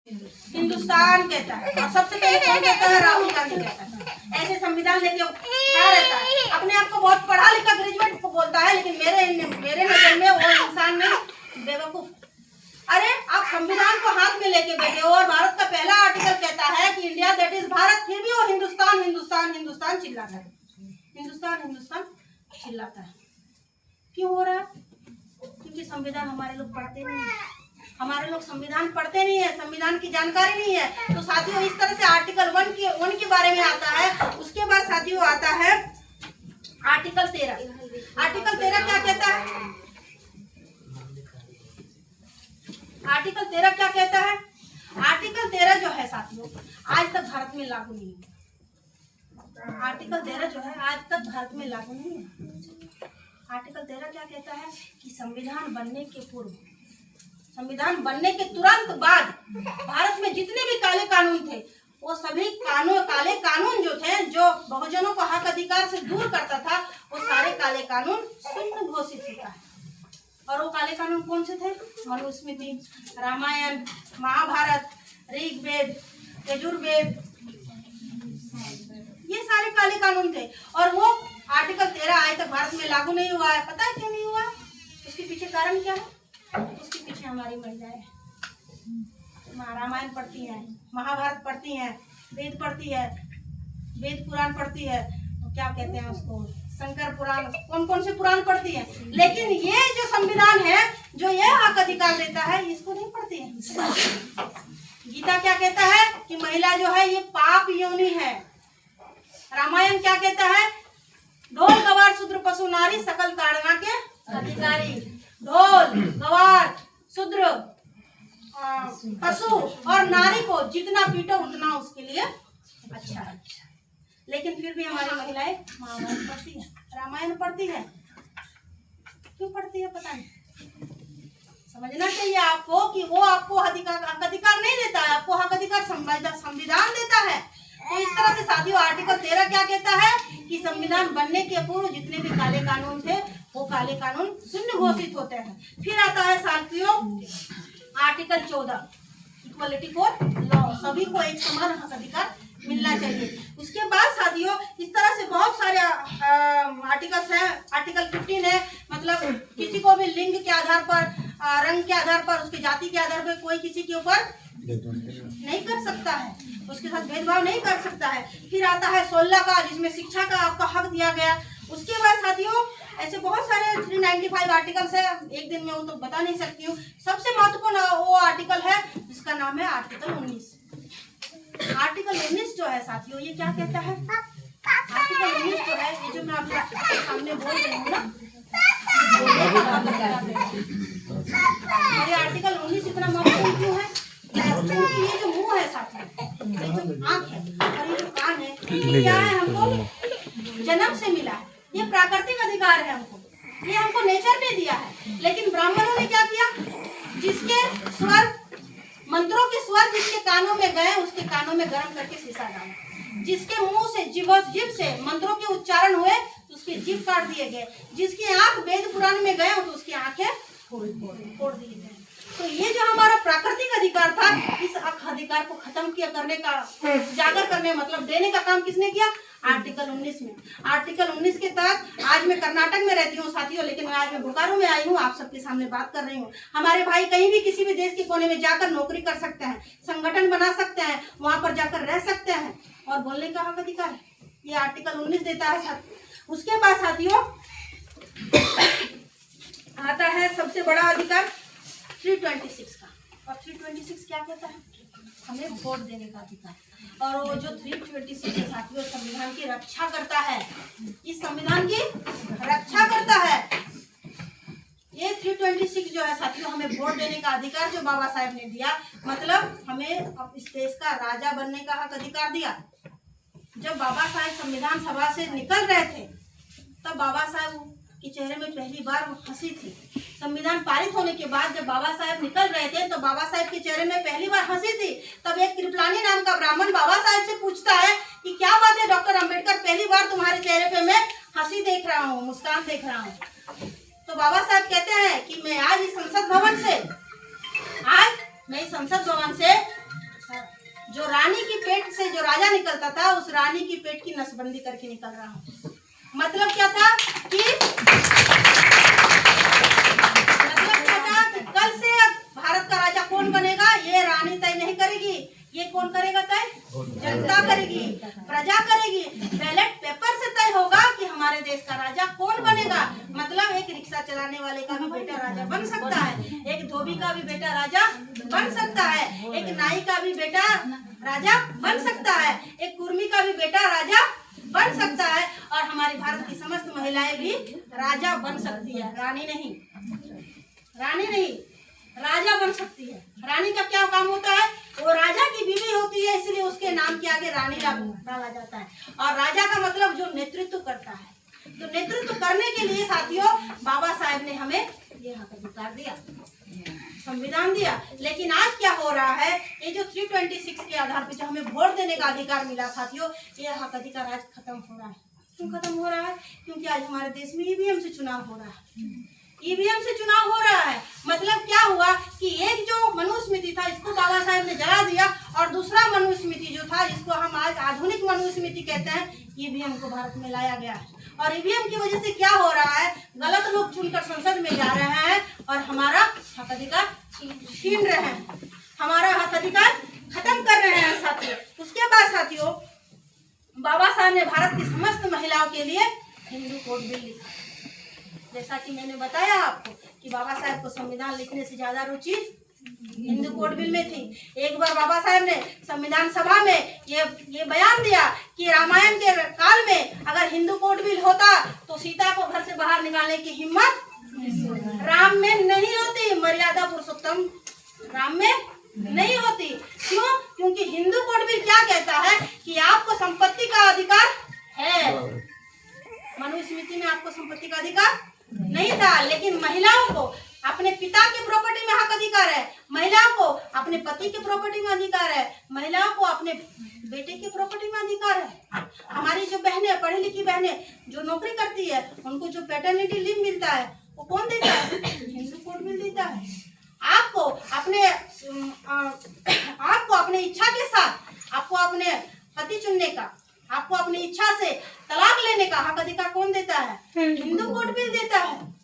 हिंदुस्तान कहता है। और सबसे पहले कौन कहता है? राहुल गांधी कहता है। ऐसे संविधान लेके क्या रहता है? अपने आप को बहुत पढ़ा लिखा ग्रेजुएट को बोलता है, लेकिन मेरे नजर में वो इंसान में बेवकूफ। अरे आप संविधान को हाथ में लेके बैठे हो और भारत का पहला आर्टिकल कहता है कि इंडिया दैट इज भारत, फिर भी वो हिंदुस्तान हिंदुस्तान हिंदुस्तान चिल्लाता है। हिंदुस्तान हिंदुस्तान चिल्लाता है। क्यों हो रहा है? क्योंकि संविधान हमारे लोग पढ़ते नहीं है। हमारे लोग संविधान पढ़ते नहीं है, संविधान की जानकारी नहीं है। तो साथियों इस तरह से आर्टिकल 1 के बारे में आता है। उसके बाद साथियों आता है आर्टिकल 13। आर्टिकल 13 क्या कहता है? आर्टिकल 13 क्या कहता है? आर्टिकल 13 जो है साथियों आज तक भारत में लागू नहीं है। आर्टिकल 13 जो है आज तक भारत में लागू नहीं है। आर्टिकल 13 क्या कहता है कि संविधान बनने के पूर्व, संविधान बनने के तुरंत बाद भारत में जितने भी काले कानून थे, वो सभी काले कानून जो थे, जो बहुजनों को हक अधिकार से दूर करता था, वो सारे काले कानून शून्य घोषित होता है। और वो काले कानून कौन से थे? मनुस्मृति, रामायण, महाभारत, ऋग्वेद, यजुर्वेद, ये सारे काले कानून थे। और वो आर्टिकल 13 आज तक भारत में लागू नहीं हुआ है। पता है क्यों नहीं हुआ? उसके पीछे कारण क्या है? उसके पीछे हमारी महिलाएं रामायण पढ़ती हैं, महाभारत पढ़ती हैं, वेद पढ़ती है, वेद पुराण पढ़ती है, तो क्या कहते हैं उसको, शंकर पुराण, कौन कौन से पुराण पढ़ती है। लेकिन ये जो संविधान है, जो ये हक अधिकार देता है, इसको नहीं पढ़ती है। गीता क्या कहता है कि महिला जो है ये पाप योनि है। रामायण क्या कहता है? ढोल गवार शूद्र पशु नारी सकल ताड़ना के अधिकारी। ढोल गवार शूद्र पशु और नारी को जितना पीटो उतना उसके लिए अच्छा है। लेकिन फिर भी हमारी महिलाएं महाभारत पढ़ती है, रामायण पढ़ती है। क्यों पढ़ती है? पता नहीं। समझना चाहिए आपको कि वो आपको हक अधिकार नहीं देता है, आपको हक अधिकार संविधान देता है। तो इस तरह से साथियों आर्टिकल 13 क्या कहता है कि संविधान बनने के पूर्व जितने भी काले कानून थे, वो काले कानून शून्य घोषित होते हैं। फिर आता है साथियों आर्टिकल 14, इक्वलिटी फॉर लॉ, सभी को एक समान हक अधिकार मिलना चाहिए। उसके बाद साथियों इस तरह से बहुत सारे आर्टिकल्स हैं। आर्टिकल 15 है, मतलब किसी को भी लिंग के आधार पर, रंग के आधार पर, उसके जाति के आधार पर कोई किसी के ऊपर नहीं कर सकता है, उसके साथ भेदभाव नहीं कर सकता है। फिर आता है 16 का, जिसमें शिक्षा का आपका हक दिया गया। उसके बाद साथियों ऐसे बहुत सारे 395 आर्टिकल्स है, एक दिन में वो तो बता नहीं सकती हूँ। सबसे महत्वपूर्ण वो आर्टिकल है जिसका नाम है आर्टिकल 19। आर्टिकल 19 जो है साथियों ये क्या कहता है? आर्टिकल 19 जो है, ये जो मैं आपके सामने बोल रही हूँ ना, ये आर्टिकल 19 इतना महत्वपूर्ण क्यों है? क्योंकि ये जो मुंह है साथियों, ये जो आँख है और ये जो कान है, ये क्या है? हमको जन्म से मिला है, ये प्राकृतिक अधिकार है हमको, ये हमको नेचर ने दिया है। लेकिन ब्राह्मणों ने क्या किया? जिसके स्वर, मंत्रों के स्वर जिसके कानों में गए, उसके कानों में गर्म करके शीशा डाला। जिसके मुंह से जीभ से मंत्रों के उच्चारण हुए तो उसके जीभ काट दिए गए। जिसकी आंख वेद पुराण में गए तो उसकी आंखें फोड़ दिए गए। तो ये जो हमारा प्राकृतिक अधिकार था, इस अधिकार को खत्म किया करने का, उजागर करने, मतलब देने का काम किसने किया? आर्टिकल 19 में। आर्टिकल 19 के तहत आज मैं कर्नाटक में रहती हूँ साथियों, लेकिन आज मैं बोकारो में आई हूँ, आप सबके सामने बात कर रही हूँ। हमारे भाई कहीं भी किसी भी देश के कोने में जाकर नौकरी कर सकते हैं, संगठन बना सकते हैं, वहां पर जाकर रह सकते हैं और बोलने का हक अधिकार है, ये आर्टिकल 19 देता है साथियों। उसके बाद साथियों आता है सबसे बड़ा अधिकार 326 का। और 326 क्या कहता है? हमें वोट देने का अधिकार। और वो जो 326 साथियों संविधान की रक्षा करता है, इस संविधान की रक्षा करता है। ये 326 जो है साथियों हमें वोट देने का अधिकार जो बाबा साहेब ने दिया, मतलब हमें अब इस देश का राजा बनने का हक अधिकार दिया। जब बाबा साहेब संविधान सभा से निकल रहे थे, तब बाबा साहेब के चेहरे में पहली बार हंसी थी। संविधान पारित होने के बाद जब बाबा साहेब निकल रहे थे, तो बाबा साहेब के चेहरे में पहली बार हंसी थी। तब एक कृपलानी नाम का ब्राह्मण बाबा साहेब से पूछता है कि क्या बात है डॉक्टर अंबेडकर, पहली बार तुम्हारे चेहरे पे मैं हंसी देख रहा हूँ, मुस्कान देख रहा हूँ। तो बाबा साहेब कहते हैं कि मैं आज इस संसद भवन से जो रानी की पेट से जो राजा निकलता था, उस रानी की पेट की नसबंदी करके निकल रहा हूँ। मतलब क्या था कि कल से भारत का राजा कौन बनेगा ये रानी तय नहीं करेगी, ये कौन करेगा तय? जनता करेगी, प्रजा करेगी। बैलेट पेपर से तय होगा कि हमारे देश का राजा कौन बनेगा। मतलब एक रिक्शा चलाने वाले का भी बेटा राजा बन सकता है, एक धोबी का भी बेटा राजा बन सकता है, एक नाई का भी बेटा राजा बन सकता है, एक कुर्मी का भी बेटा राजा बन सकता है, और हमारी भारत की समस्त महिलाएं भी राजा बन सकती है। रानी नहीं, रानी नहीं, राजा बन सकती है। रानी का क्या काम होता है? वो राजा की बीवी होती है, इसलिए उसके नाम के आगे रानी डाला जाता है। और राजा का मतलब जो नेतृत्व करता है। तो नेतृत्व करने के लिए साथियों बाबा साहेब ने हमें ये हक अधिकार दिया, संविधान दिया। लेकिन आज क्या हो रहा है, ये जो 326 के आधार पे जो हमें वोट देने का अधिकार मिला साथियों, ये हक अधिकार आज खत्म हो रहा है। क्यों खत्म हो रहा है? क्योंकि आज हमारे देश में ईवीएम से चुनाव हो रहा है। ईवीएम से चुनाव हो रहा है। मतलब क्या हुआ कि एक जो मनुस्मृति था इसको बाबा साहेब ने जला दिया, और दूसरा मनुस्मृति जो था, जिसको हम आज आधुनिक मनुस्मृति कहते हैं, ईवीएम को भारत में लाया गया है। और ईवीएम की वजह से क्या हो रहा है, गलत लोग चुनकर संसद में जा रहे हैं और हमारा हक अधिकार छीन रहे हैं, हमारा हक अधिकार खत्म कर रहे हैं साथियों। उसके बाद साथियों बाबा साहब ने भारत की समस्त महिलाओं के लिए हिंदू कोड बिल लिखा। जैसा कि मैंने बताया आपको कि बाबा साहब को संविधान लिखने से ज्यादा रुचि हिंदू कोड बिल में थी। एक बार बाबा साहब ने संविधान सभा में ये बयान दिया कि रामायण के काल में अगर हिंदू कोड बिल होता तो सीता को घर से बाहर निकालने की हिम्मत राम में नहीं होती, मर्यादा पुरुषोत्तम राम में नहीं होती। क्यों? क्योंकि हिंदू कोड बिल क्या कहता है कि आपको संपत्ति का अधिकार है। मनुस्मृति में आपको संपत्ति का अधिकार नहीं था, लेकिन महिलाओं को अपने पिता की प्रॉपर्टी में हक अधिकार है, महिलाओं को अपने पति की प्रॉपर्टी में अधिकार है, महिलाओं को अपने बेटे की प्रॉपर्टी में अधिकार है। हमारी जो बहनें, पढ़ी लिखी बहनें जो नौकरी करती है, उनको जो पैटर्निटी लीव मिलता है वो कौन देता है? हिंदू कोड बिल देता है। आपको अपने इच्छा के साथ आपको अपने पति चुनने का, आपको अपनी इच्छा से तलाक लेने का हक अधिकार कौन देता है? हिंदू कोड बिल देता है।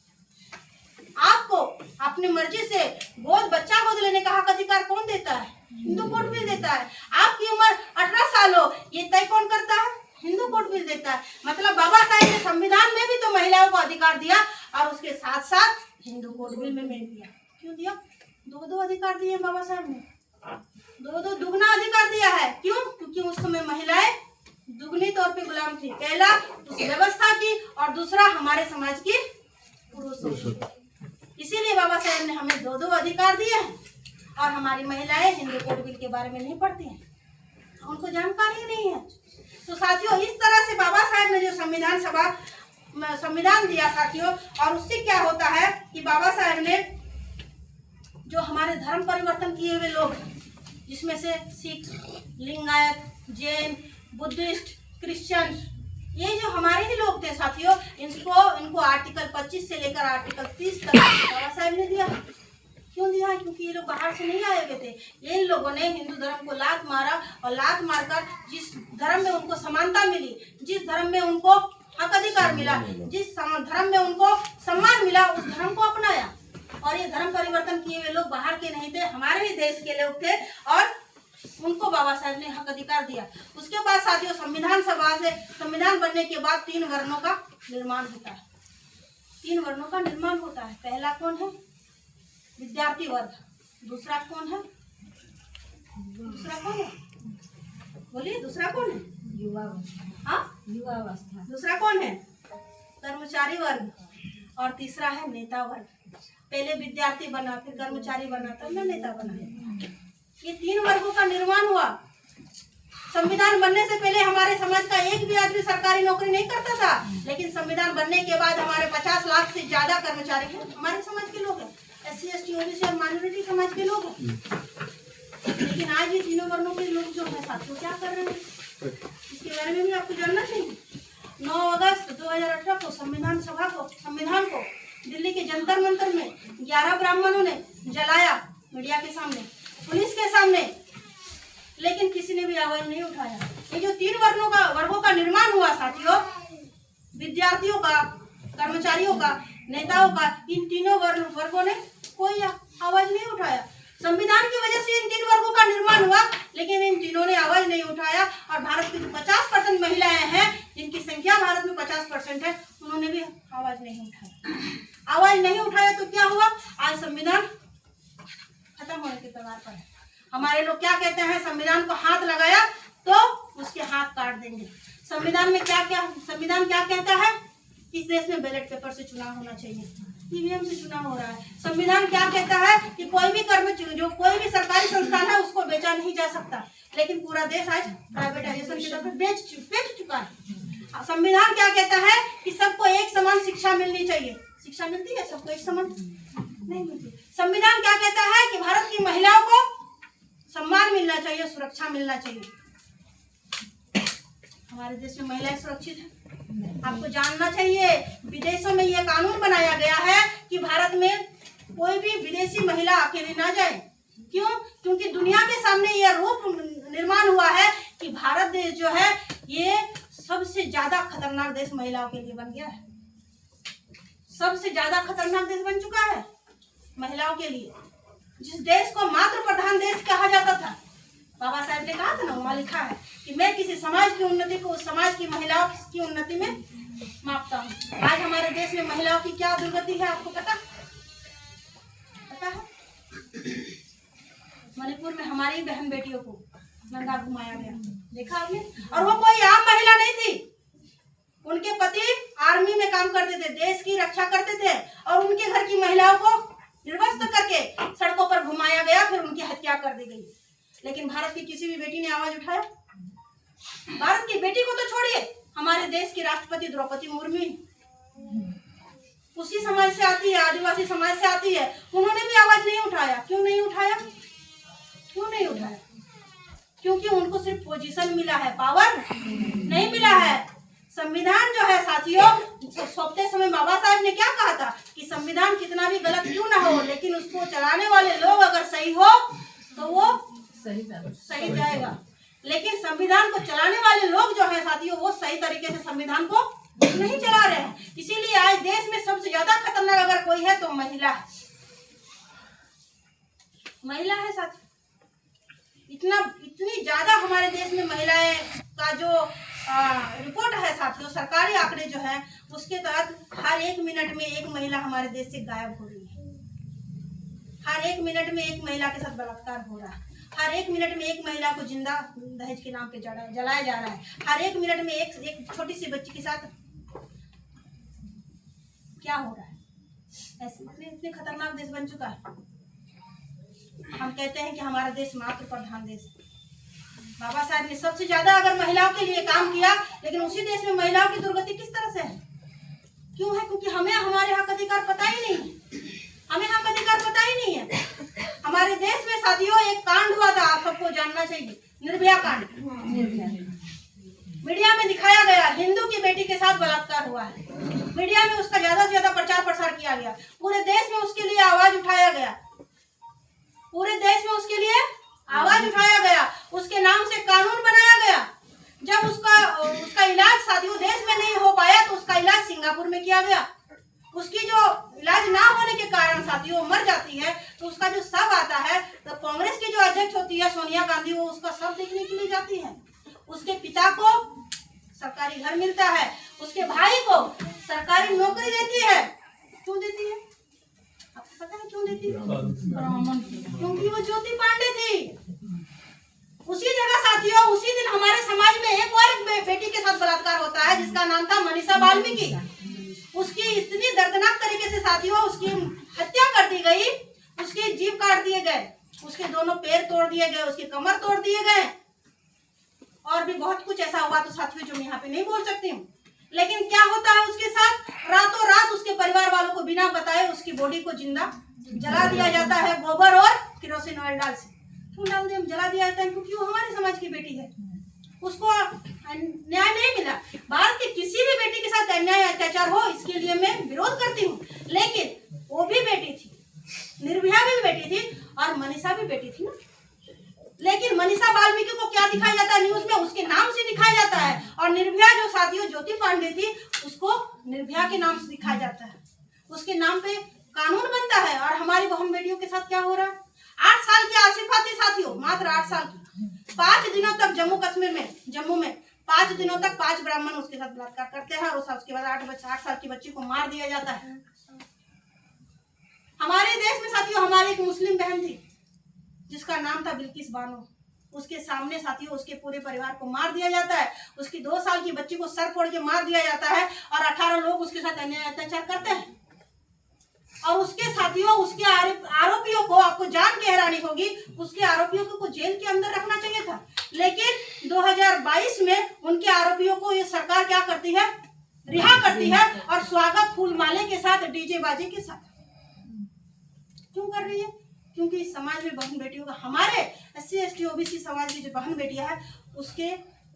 आपको अपनी मर्जी से बच्चा गोद लेने का हक अधिकार कौन देता है? हिंदू कोड बिल देता है। आपकी उम्र 18 साल हो ये तय कौन करता है? हिंदू कोड बिल देता है। मतलब बाबा साहब ने संविधान में भी तो महिलाओं को अधिकार दिया और उसके साथ साथ हिंदू कोड बिल में दिया। क्यों दिया? दो अधिकार दिए बाबा साहब ने, दो दुगना अधिकार दिया है। क्यों? क्योंकि उस समय महिलाएं दुगनी तौर पे गुलाम थी। पहला उस व्यवस्था की और दूसरा हमारे समाज की पुरुषों की। इसीलिए बाबा साहब ने हमें दो अधिकार दिए हैं। और हमारी महिलाएं हिंदू कोड बिल के बारे में नहीं पढ़ती हैं, उनको जानकारी नहीं है। तो साथियों इस तरह से बाबा साहब ने जो संविधान दिया साथियों, और उससे क्या होता है कि बाबा साहब ने जो हमारे धर्म परिवर्तन किए हुए लोग, जिसमें से सिख, लिंगायत, जैन, बुद्धिस्ट, क्रिश्चियन, ये जो हमारे ही लोग थे साथियों, इनको आर्टिकल 25 से लेकर आर्टिकल 30 तक बाबा साहब ने दिया। क्यों दिया? क्योंकि ये लोग बाहर से नहीं आए हुए थे। इन लोगों ने हिंदू धर्म को लात मारा, और लात मारकर जिस धर्म में उनको समानता मिली, जिस धर्म में उनको हक अधिकार मिला, जिस धर्म में उनको सम्मान मिला, उस धर्म को अपनाया। और ये धर्म परिवर्तन किए हुए लोग बाहर के नहीं थे, हमारे ही देश के लोग थे, और उनको बाबा साहब ने हक अधिकार दिया। उसके बाद साथियों संविधान सभा से संविधान बनने के बाद 3 वर्णों का निर्माण होता है। 3 वर्णों का निर्माण होता है। पहला कौन है? विद्यार्थी वर्ग। दूसरा कौन है? बोलिए दूसरा कौन है? युवा अवस्था। दूसरा कौन है? कर्मचारी वर्ग। और तीसरा है नेता वर्ग। पहले विद्यार्थी बना, फिर कर्मचारी बना, तब ना नेता बना। ये 3 वर्गों का निर्माण हुआ। संविधान बनने से पहले हमारे समाज का एक भी आदमी सरकारी नौकरी नहीं करता था, लेकिन संविधान बनने के बाद हमारे 50 लाख से ज्यादा कर्मचारी हमारे समाज के लोग हैं, SC, ST, OBC और माइनॉरिटी समाज के लोग हैं। लेकिन आज ये तीनों वर्णों के लोग जो है साथियों क्या कर रहे हैं, इसके बारे में भी आपको जानना चाहिए। 9 अगस्त 2018 को संविधान को दिल्ली के जंतर मंतर में 11 ब्राह्मणों ने जलाया, मीडिया के सामने, पुलिस के सामने। लेकिन लेकिन किसी ने भी आवाज नहीं उठाया। ये जो 3 वर्गों का निर्माण हुआ साथियों, विद्यार्थियों का, कर्मचारियों का, नेताओं का, इन तीनों वर्गों ने कोई आवाज नहीं उठाया। संविधान की वजह से इन 3 वर्गों का निर्माण हुआ, लेकिन इन तीनों ने आवाज नहीं उठाया। और भारत की जो 50% महिलाएं हैं, जिनकी संख्या भारत में 50% है, उन्होंने भी आवाज नहीं उठाया। आवाज नहीं उठाया तो क्या हुआ? आज संविधान खत्म होने के कगार पर है। हमारे लोग क्या कहते हैं? संविधान को हाथ लगाया तो उसके हाथ काट देंगे। संविधान में संविधान क्या कहता है? इस देश में बैलेट पेपर से चुनाव होना चाहिए, ईवीएम से चुनाव हो रहा है। संविधान क्या कहता है कि कोई भी कोई भी सरकारी संस्थान है उसको बेचा नहीं जा सकता, लेकिन पूरा देश आज प्राइवेटाइजेशन की तरफ बेच चुका है। संविधान क्या कहता है कि सबको एक समान शिक्षा मिलनी चाहिए। शिक्षा मिलती है सबको एक समान? नहीं मिलती। संविधान क्या कहता है कि भारत की महिलाओं को सम्मान मिलना चाहिए, सुरक्षा मिलना चाहिए। हमारे देश में महिलाएं सुरक्षित है? आपको जानना चाहिए, विदेशों में यह कानून बनाया गया है कि भारत में कोई भी विदेशी महिला अकेली ना जाए। क्यों? क्योंकि दुनिया के सामने यह रूप निर्माण हुआ है कि भारत देश जो है ये सबसे ज्यादा खतरनाक देश महिलाओं के लिए बन गया है। सबसे ज्यादा खतरनाक देश बन चुका है महिलाओं के लिए। जिस देश को मातृ प्रधान देश कहा जाता था, बाबा साहब ने कहा था ना, वहाँ लिखा है कि मैं किसी समाज की उन्नति को उस समाज की महिलाओं की उन्नति में मापता हूँ। आज हमारे देश में महिलाओं की क्या दुर्गति है, आपको पता है? मणिपुर में हमारी बहन बेटियों को नंगा घुमाया गया, देखा आपने? और वो कोई आम महिला नहीं थी। उनके पति आर्मी में काम करते थे, देश की रक्षा करते थे, और उनके घर की महिलाओं को निर्वस्त्र करके सड़कों पर घुमाया गया, फिर उनकी हत्या कर दी गई। लेकिन भारत की किसी भी बेटी ने आवाज उठाया? भारत की बेटी को तो छोड़िए, हमारे देश की राष्ट्रपति द्रौपदी मुर्मू उसी समाज से आती है, आदिवासी समाज से आती है, उन्होंने भी आवाज नहीं उठाया। क्यों नहीं उठाया? क्यों नहीं उठाया? क्योंकि उनको सिर्फ पोजीशन मिला है, पावर नहीं मिला है। संविधान जो है साथियों, सौंपते समय बाबा साहब ने क्या कहा था कि संविधान कितना भी गलत क्यों ना हो, लेकिन उसको चलाने वाले लोग अगर सही हो तो वो सही जाएगा। लेकिन संविधान को चलाने वाले लोग जो है साथियों, वो सही तरीके से संविधान को नहीं चला रहे हैं। इसीलिए आज देश में सबसे ज्यादा खतरनाक अगर कोई है तो महिला है। महिला है साथियों। इतनी ज्यादा हमारे देश में महिलाएं का जो रिपोर्ट है साथियों, सरकारी आंकड़े जो है, उसके तहत हर 1 मिनट में एक महिला हमारे देश से गायब हो रही है। हर 1 मिनट में एक महिला के साथ बलात्कार हो रहा है। हर 1 मिनट में एक महिला को जिंदा दहेज के नाम पे जलाया जा रहा है। हर 1 मिनट में एक छोटी सी बच्ची के साथ क्या हो रहा है? ऐसे इतने खतरनाक देश बन चुका है। हम कहते हैं कि हमारा देश मातृ प्रधान देश। बाबा साहब ने सबसे ज्यादा अगर महिलाओं के लिए काम किया, लेकिन उसी देश में महिलाओं की दुर्गति किस तरह से है? क्यों है? क्योंकि हमें हमारे हक अधिकार पता ही नहीं है। हमें हक अधिकार पता ही नहीं है। हमारे देश में साथियों एक कांड हुआ था, आप सबको जानना चाहिए, निर्भया कांड। मीडिया में दिखाया गया, हिंदू की बेटी के साथ बलात्कार हुआ है। मीडिया में उसका ज्यादा से ज्यादा प्रचार प्रसार किया गया, पूरे देश में उसके लिए आवाज उठाया गया, पूरे देश में उसके लिए आवाज उठाया गया, उसके नाम से कानून बनाया गया। जब उसका इलाज साथियों देश में नहीं हो पाया तो उसका इलाज सिंगापुर में किया गया। उसकी जो इलाज ना होने के कारण साथियों मर जाती है, तो उसका जो शव आता है, तो कांग्रेस की जो अध्यक्ष होती है सोनिया गांधी, वो उसका शव देखने के लिए जाती है। उसके पिता को सरकारी घर मिलता है, उसके भाई को सरकारी नौकरी देती है। क्यों देती है? आपको पता है क्यों देती है? क्योंकि वो ज्योति पांडे थी। उसी जगह साथियों उसी दिन हमारे समाज में एक और बेटी के साथ बलात्कार होता है, जिसका नाम था मनीषा वाल्मीकि। उसकी इतनी दर्दनाक तरीके से साथियों उसकी हत्या कर दी गई, उसके जीभ काट दिए गए, उसके दोनों पैर तोड़ दिए गए, उसकी कमर तोड़ दिए गए, और भी बहुत कुछ ऐसा हुआ तो साथियों जो मैं यहाँ पे नहीं बोल सकती हूँ। लेकिन क्या होता है उसके साथ? रातों रात उसके परिवार वालों को बिना बताए उसकी बॉडी को जिंदा जला दिया जाता है, गोबर और केरोसिन ऑयल डाल से। क्यों डाल दिया? जला दिया जाता है क्योंकि वो हमारे समाज की बेटी है, उसको न्याय नहीं मिला। भारत की किसी भी बेटी के साथ अन्याय अत्याचार हो इसके लिए मैं विरोध करती हूँ, लेकिन वो भी बेटी थी, निर्भया भी बेटी थी और मनीषा भी बेटी थी ना। लेकिन मनीषा वाल्मीकि को क्या दिखाया जाता है न्यूज में, उसके नाम से दिखाया जाता है। और निर्भया जो साथियों ज्योति पांडे थी, उसको निर्भया के नाम से दिखाया जाता है, उसके नाम पे कानून बनता है। और हमारी बहन बेटियों के साथ क्या हो रहा है? 8 साल की आसिफा थी साथियों, मात्र 8 साल की। 5 दिनों तक जम्मू में 5 दिनों तक 5 ब्राह्मण उसके साथ बलात्कार करते हैं और उसके बाद 8 साल की बच्ची को मार दिया जाता है। हमारे देश में साथियों हमारी एक मुस्लिम बहन थी जिसका नाम था बिल्किस बानो, उसके सामने साथियों उसके पूरे परिवार को मार दिया जाता है। उसकी 2 साल की बच्ची को सर फोड़ के मार दिया जाता है और 18 लोग उसके साथ अन्याय अत्याचार करते हैं। और उसके साथियों उसके आरोपियों को, आपको जान के हैरानी होगी, उसके आरोपियों को जेल के अंदर रखना चाहिए था, लेकिन 2022 में उनके आरोपियों को ये सरकार क्या करती है? रिहा करती है और स्वागत फूल माले के साथ, डीजे बाजे के साथ। क्यों कर रही है? क्योंकि इस समाज में बहन बेटियों का, हमारे SC ST OBC समाज की जो बहन बेटियां है उसके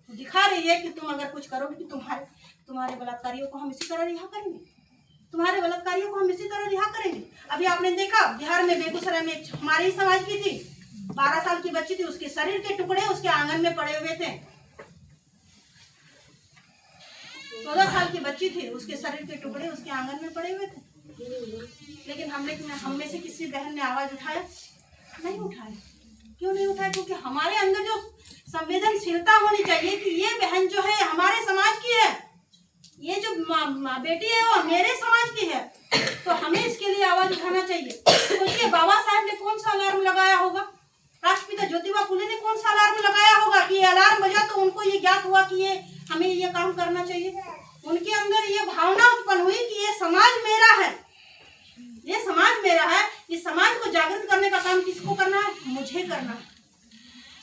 दिखा रही है कि तुम अगर कुछ करोगे कि तुम्हारे बलात्कारियों को हम इसी तरह रिहा करेंगे, तुम्हारे बलात्कारियों को हम इसी तरह रिहा करेंगे। अभी आपने देखा बिहार में बेगूसराय में हमारे ही समाज की थी, 12 साल की बच्ची थी, उसके शरीर के टुकड़े उसके आंगन में पड़े हुए थे। 14 साल की बच्ची थी, उसके शरीर के टुकड़े उसके आंगन में पड़े हुए थे। लेकिन हम में से किसी बहन ने आवाज उठाया? नहीं उठाया। क्यों नहीं उठाया? क्योंकि हमारे अंदर जो संवेदनशीलता होनी चाहिए कि ये बहन जो है हमारे समाज की है, ये जो बेटी है वो मेरे समाज की है, तो हमें इसके लिए आवाज उठाना चाहिए। सोचिए बाबा साहब ने कौन सा अलार्म लगाया होगा, राष्ट्रपिता ज्योतिबा फुले ने कौन सा अलार्म लगाया होगा कि ये अलार्म बजा तो उनको ये ज्ञात हुआ कि ये हमें ये काम करना चाहिए। उनके अंदर ये भावना उत्पन्न हुई कि ये समाज मेरा है, ये समाज मेरा है। इस समाज को जागृत करने का काम किसको करना है? मुझे करना है,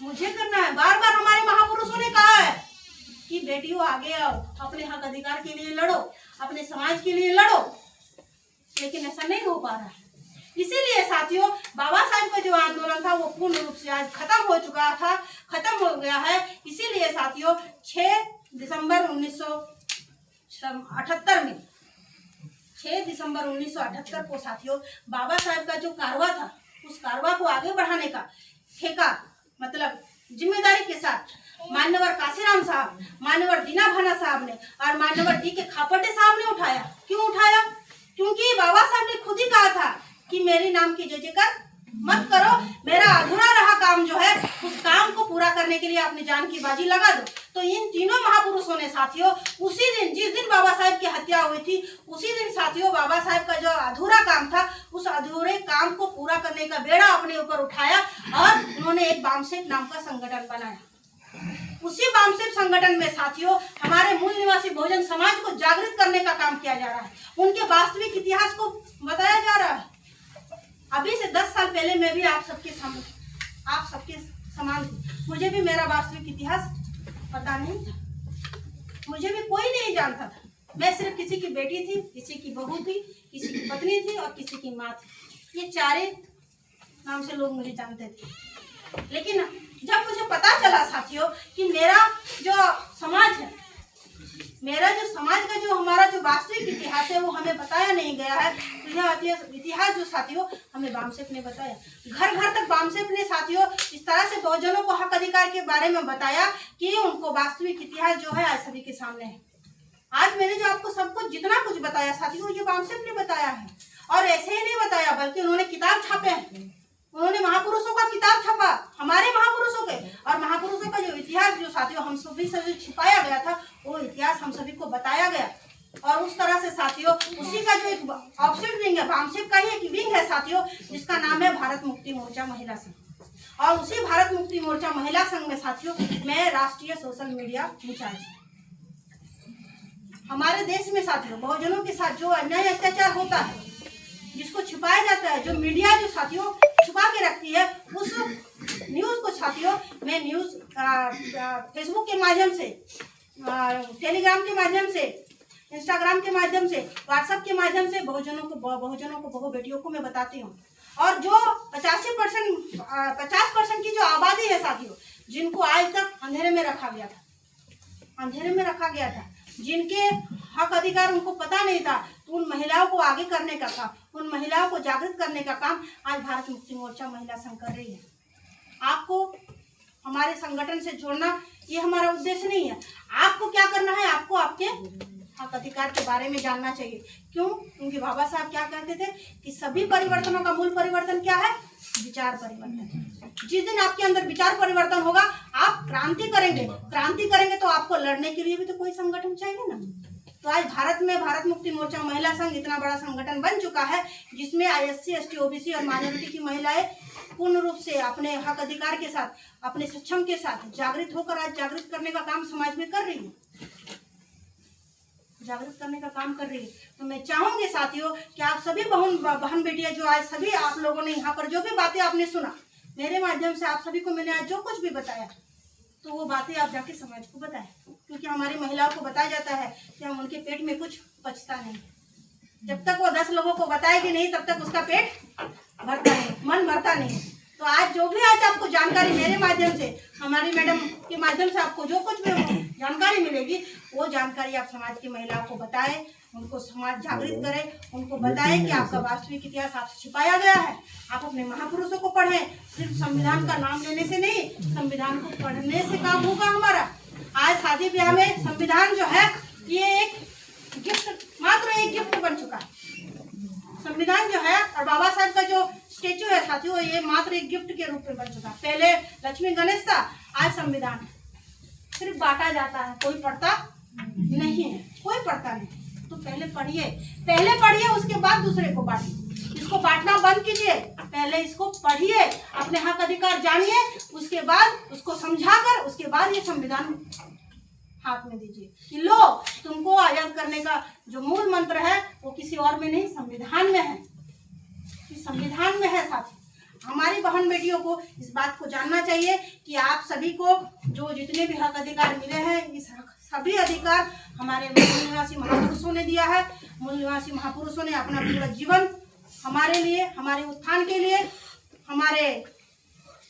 मुझे करना है। बार बार हमारे महापुरुषों ने कहा है कि बेटियों आगे आओ, अपने हक अधिकार के लिए लड़ो, अपने समाज के लिए लड़ो, लेकिन ऐसा नहीं हो पा रहा है। इसीलिए साथियों बाबा साहब का जो आंदोलन था वो पूर्ण रूप से आज खत्म हो चुका था, खत्म हो गया है। इसीलिए साथियों 6 दिसंबर 1978 में 6 दिसंबर 1978 को साथियों बाबा साहब का जो कारवा था, उस कारवा को आगे बढ़ाने का ठेका, मतलब जिम्मेदारी के साथ मान्यवर काशीराम साहब, मान्यवर दीना भाना साहब ने और मान्यवर DK खापटे साहब ने उठाया। क्यों उठाया? क्योंकि बाबा साहब ने खुद ही कहा था कि मेरे नाम की जय जयकार मत करो, मेरा अधूरा रहा काम जो है उस काम को पूरा करने के लिए अपनी जान की बाजी लगा दो। तो इन तीनों महापुरुषों ने साथियों उसी दिन, जिस दिन बाबा साहब की हत्या हुई थी, उसी दिन साथियों बाबा साहब का जो अधूरा काम था, उस अधूरे काम को पूरा करने का बेड़ा अपने ऊपर उठाया और उन्होंने एक बामसेफ नाम का संगठन बनाया। उसी बामसेफ संगठन में साथियों हमारे मूल निवासी बहुजन समाज को जागृत करने का काम किया जा रहा है, उनके वास्तविक इतिहास को बताया जा रहा है। अभी से 10 साल पहले मैं भी आप सबके समान थी, मुझे भी मेरा वास्तविक इतिहास पता नहीं था, मुझे भी कोई नहीं जानता था। मैं सिर्फ किसी की बेटी थी, किसी की बहू थी, किसी की पत्नी थी और किसी की माँ थी। ये 4 नाम से लोग मुझे जानते थे। लेकिन जब मुझे पता चला साथियों कि मेरा जो समाज है, मेरा जो समाज का जो हमारा जो वास्तविक इतिहास है वो हमें बताया नहीं गया है, तो यह इतिहास जो साथियों हमें बामसेफ ने बताया। घर घर तक बामसेफ ने साथियों इस तरह से बहुजनों को हक अधिकार के बारे में बताया कि उनको वास्तविक इतिहास जो है आज सभी के सामने है। आज मैंने जो आपको सब कुछ जितना कुछ बताया साथियों ये बामसेफ ने बताया है। और ऐसे ही नहीं बताया बल्कि उन्होंने किताब छापे हैं, उन्होंने महापुरुषों का किताब छापा, हमारे महापुरुषों के, और महापुरुषों का जो इतिहास जो साथियों हम सभी से छिपाया गया था वो इतिहास हम सभी को बताया गया। और उस तरह से साथियों उसी का जो एक ऑफसेट विंग है, बामसेफ का ही एक विंग है साथियों, जिसका नाम है भारत मुक्ति मोर्चा महिला संघ। और उसी भारत मुक्ति मोर्चा महिला संघ में साथियों मैं राष्ट्रीय सोशल मीडिया इंचार्ज। हमारे देश में साथियों बहुजनों के साथ जो अन्याय अत्याचार होता है, जिसको छिपाया जाता है, जो मीडिया जो साथियों छुपा के रखती है, उस न्यूज को साथियों मैं न्यूज फेसबुक के माध्यम से, टेलीग्राम के माध्यम से, इंस्टाग्राम के माध्यम से, व्हाट्सएप के माध्यम से बहुजनों को बहु बेटियों को मैं बताती हूँ। और जो 50% की जो आबादी है साथियों, जिनको आज तक अंधेरे में रखा गया था, जिनके हक अधिकार उनको पता नहीं था, तो उन महिलाओं को आगे करने का काम, उन महिलाओं को जागृत करने का काम आज भारत मुक्ति मोर्चा महिला संघ कर रही है। आपको हमारे संगठन से जोड़ना ये हमारा उद्देश्य नहीं है। आपको क्या करना है, आपको आपके हक अधिकार के बारे में जानना चाहिए। क्यों? क्योंकि बाबा साहब क्या कहते थे कि सभी परिवर्तनों का मूल परिवर्तन क्या है? विचार परिवर्तन। जिस दिन आपके अंदर विचार परिवर्तन होगा, आप क्रांति करेंगे। क्रांति करेंगे तो आपको लड़ने के लिए भी तो कोई संगठन चाहिए ना। तो आज भारत में भारत मुक्ति मोर्चा महिला संघ इतना बड़ा संगठन बन चुका है, जिसमें SC, ST, OBC और माइनॉरिटी की महिलाएं पूर्ण रूप से अपने हक अधिकार के साथ, अपने सक्षम के साथ जागृत होकर आज जागृत करने का काम समाज में कर रही है, जागृत करने का काम कर रही है। तो मैं चाहूंगी साथियों कि आप सभी बहन बेटियां, जो आज सभी आप लोगों ने यहाँ पर जो भी बातें आपने सुना, मेरे माध्यम से आप सभी को मैंने आज जो कुछ भी बताया, तो वो बातें आप जाके समाज को बताएं। क्योंकि हमारी महिलाओं को बताया जाता है कि हम उनके पेट में कुछ पचता नहीं। जब तक वो 10 लोगों को बताएगी नहीं, तब तक उसका पेट भरता नहीं, मन भरता नहीं। तो आज जो भी आज आपको जानकारी मेरे माध्यम से, हमारी मैडम के माध्यम से आपको जो कुछ भी जानकारी मिलेगी, वो जानकारी आप समाज की महिलाओं को बताएं, उनको समाज जागृत करें, उनको बताएं कि आपका वास्तविक इतिहास आपसे छिपाया गया है। आप अपने महापुरुषों को पढ़ें, सिर्फ संविधान का नाम लेने से नहीं, संविधान को पढ़ने से काम होगा हमारा। आज शादी ब्याह में संविधान जो है ये एक गिफ्ट, मात्र एक गिफ्ट बन चुका है संविधान जो है। और बाबा साहब का जो स्टेचू है साथियों, ये मात्र एक गिफ्ट के रूप में बन चुका है। पहले लक्ष्मी गणेश था, आज संविधान है। सिर्फ बांटा जाता है, कोई पढ़ता नहीं है, कोई पढ़ता नहीं। तो पहले पढ़िए, उसके बाद दूसरे को बांटिए। इसको बांटना बंद कीजिए, पहले इसको पढ़िए, अपने हक अधिकार जानिए, उसके बाद उसको समझाकर उसके बाद ये संविधान हाथ में दीजिए कि लो, तुमको आजाद करने का जो मूल मंत्र है वो किसी और में नहीं, संविधान में है। संविधान में है साथी। हमारी बहन बेटियों को इस बात को जानना चाहिए कि आप सभी को जो जितने भी हक अधिकार मिले हैं, इस सभी अधिकार हमारे मूल निवासी महापुरुषों ने दिया है। मूल निवासी महापुरुषों ने अपना पूरा जीवन हमारे लिए, हमारे उत्थान के लिए, हमारे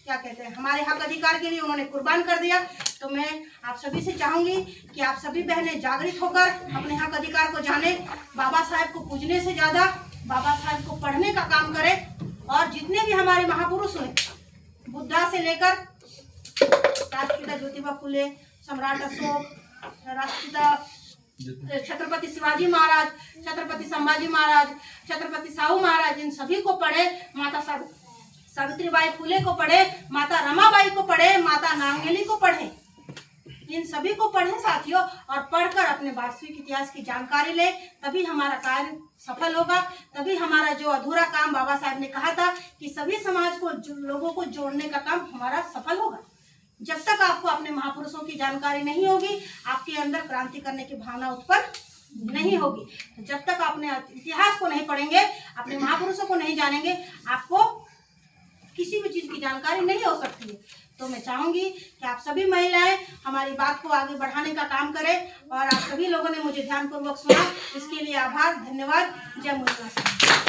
क्या कहते हैं, हमारे हक अधिकार के लिए उन्होंने कुर्बान कर दिया। तो मैं आप सभी से चाहूंगी कि आप सभी बहनें जागृत होकर अपने हक अधिकार को जाने, बाबा साहब को पूजने से ज्यादा बाबा साहब को पढ़ने का काम करें। और जितने भी हमारे महापुरुष हुए, बुद्धा से लेकर राष्ट्रपिता ज्योतिबा फुले, सम्राट अशोक, राष्ट्रपिता छत्रपति शिवाजी महाराज, छत्रपति संभाजी महाराज, छत्रपति साहू महाराज, इन सभी को पढ़े। माता सावित्रीबाई फुले को पढ़े, माता रमाबाई को पढ़े, माता नांगेली को पढ़े, इन सभी को पढ़ें साथियों। और पढ़कर अपने वास्तविक इतिहास की जानकारी लें, तभी हमारा कार्य सफल होगा। तभी हमारा जो अधूरा काम बाबा साहब ने कहा था कि सभी समाज को, लोगों को जोड़ने का काम हमारा सफल होगा। जब तक आपको अपने महापुरुषों की जानकारी नहीं होगी, आपके अंदर क्रांति करने की भावना उत्पन्न नहीं होगी। तो जब तक अपने इतिहास को नहीं पढ़ेंगे, अपने महापुरुषों को नहीं जानेंगे, आपको किसी भी चीज की जानकारी नहीं हो सकती है। तो मैं चाहूंगी कि आप सभी महिलाएं हमारी बात को आगे बढ़ाने का काम करें। और आप सभी लोगों ने मुझे ध्यानपूर्वक सुना, इसके लिए आभार, धन्यवाद। जय मुद्रा।